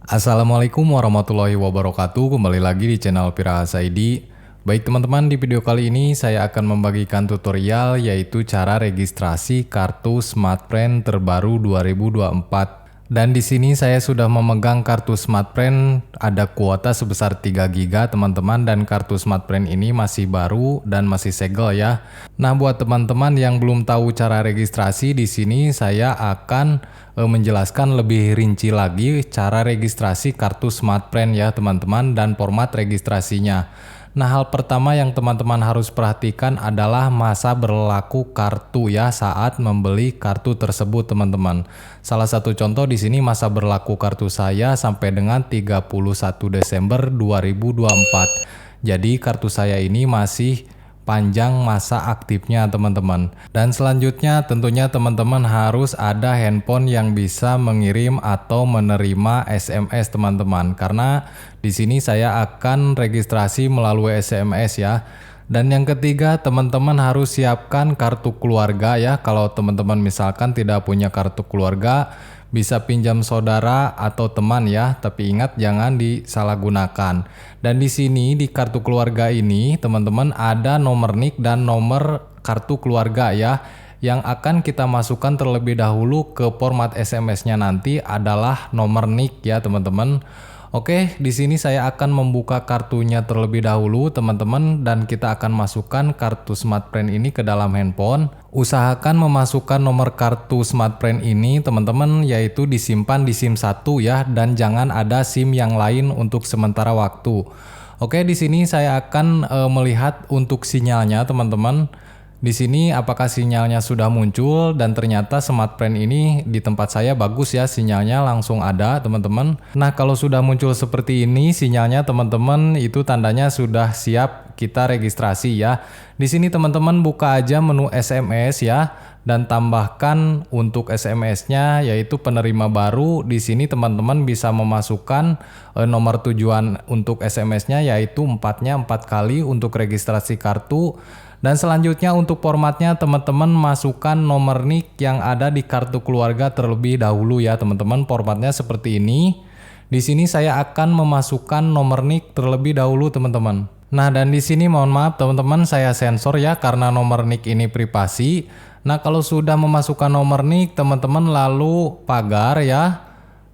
Assalamualaikum warahmatullahi wabarakatuh. Kembali lagi di channel Firahasa ID. Baik teman-teman, di video kali ini saya akan membagikan tutorial yaitu cara registrasi kartu Smartfren terbaru 2024. Dan di sini saya sudah memegang kartu Smartfren, ada kuota sebesar 3 GB teman-teman, dan kartu Smartfren ini masih baru dan masih segel ya. Nah, buat teman-teman yang belum tahu cara registrasi, di sini saya akan menjelaskan lebih rinci lagi cara registrasi kartu Smartfren ya teman-teman, dan format registrasinya. Nah, hal pertama yang teman-teman harus perhatikan adalah masa berlaku kartu ya saat membeli kartu tersebut teman-teman. Salah satu contoh di sini masa berlaku kartu saya sampai dengan 31 Desember 2024. Jadi kartu saya ini masih panjang masa aktifnya teman-teman. Dan selanjutnya tentunya teman-teman harus ada handphone yang bisa mengirim atau menerima SMS teman-teman, karena di sini saya akan registrasi melalui SMS ya. Dan yang ketiga, teman-teman harus siapkan kartu keluarga ya. Kalau teman-teman misalkan tidak punya kartu keluarga, bisa pinjam saudara atau teman ya, tapi ingat jangan disalahgunakan. Dan di sini di kartu keluarga ini teman-teman ada nomor NIK dan nomor kartu keluarga ya, yang akan kita masukkan terlebih dahulu ke format SMS-nya nanti adalah nomor NIK ya teman-teman. Oke, di sini saya akan membuka kartunya terlebih dahulu teman-teman, dan kita akan masukkan kartu Smartfren ini ke dalam handphone. Usahakan memasukkan nomor kartu Smartfren ini teman-teman yaitu disimpan di SIM 1 ya, dan jangan ada SIM yang lain untuk sementara waktu. Oke, di sini saya akan melihat untuk sinyalnya teman-teman. Di sini apakah sinyalnya sudah muncul, dan ternyata Smartfren ini di tempat saya bagus ya, sinyalnya langsung ada teman-teman. Nah, kalau sudah muncul seperti ini sinyalnya teman-teman, itu tandanya sudah siap kita registrasi ya. Di sini teman-teman buka aja menu SMS ya, dan tambahkan untuk SMS-nya yaitu penerima baru. Di sini teman-teman bisa memasukkan nomor tujuan untuk SMS-nya yaitu 4 kali untuk registrasi kartu. Dan selanjutnya untuk formatnya teman-teman masukkan nomor NIK yang ada di kartu keluarga terlebih dahulu ya teman-teman. Formatnya seperti ini. Di sini saya akan memasukkan nomor NIK terlebih dahulu teman-teman. Nah, dan di sini mohon maaf teman-teman, saya sensor ya karena nomor NIK ini privasi. Nah, kalau sudah memasukkan nomor NIK teman-teman lalu pagar ya,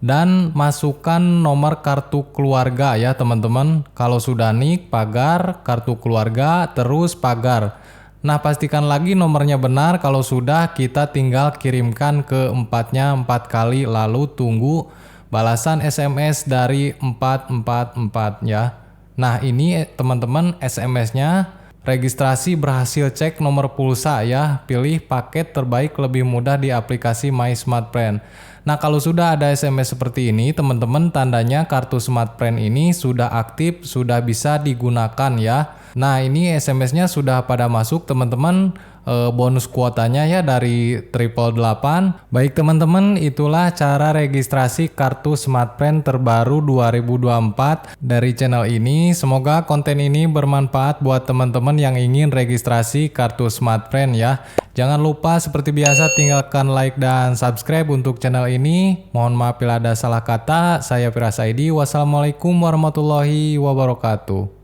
dan masukkan nomor kartu keluarga ya teman-teman. Kalau sudah NIK, pagar, kartu keluarga, terus pagar. Nah, pastikan lagi nomornya benar. Kalau sudah, kita tinggal kirimkan ke 4 kali, lalu tunggu balasan SMS dari 444 ya. Nah, ini teman-teman SMS-nya. Registrasi berhasil, cek nomor pulsa ya, pilih paket terbaik lebih mudah di aplikasi My Smartfren. Nah, kalau sudah ada SMS seperti ini teman-teman, tandanya kartu Smartfren ini sudah aktif, sudah bisa digunakan ya. Nah, ini SMS-nya sudah pada masuk teman-teman, bonus kuotanya ya dari 888. Baik teman-teman, itulah cara registrasi kartu Smartfren terbaru 2024 dari channel ini. Semoga konten ini bermanfaat buat teman-teman yang ingin registrasi kartu Smartfren ya. Jangan lupa seperti biasa tinggalkan like dan subscribe untuk channel ini. Mohon maaf bila ada salah kata. Saya Firahasa ID. Wassalamualaikum warahmatullahi wabarakatuh.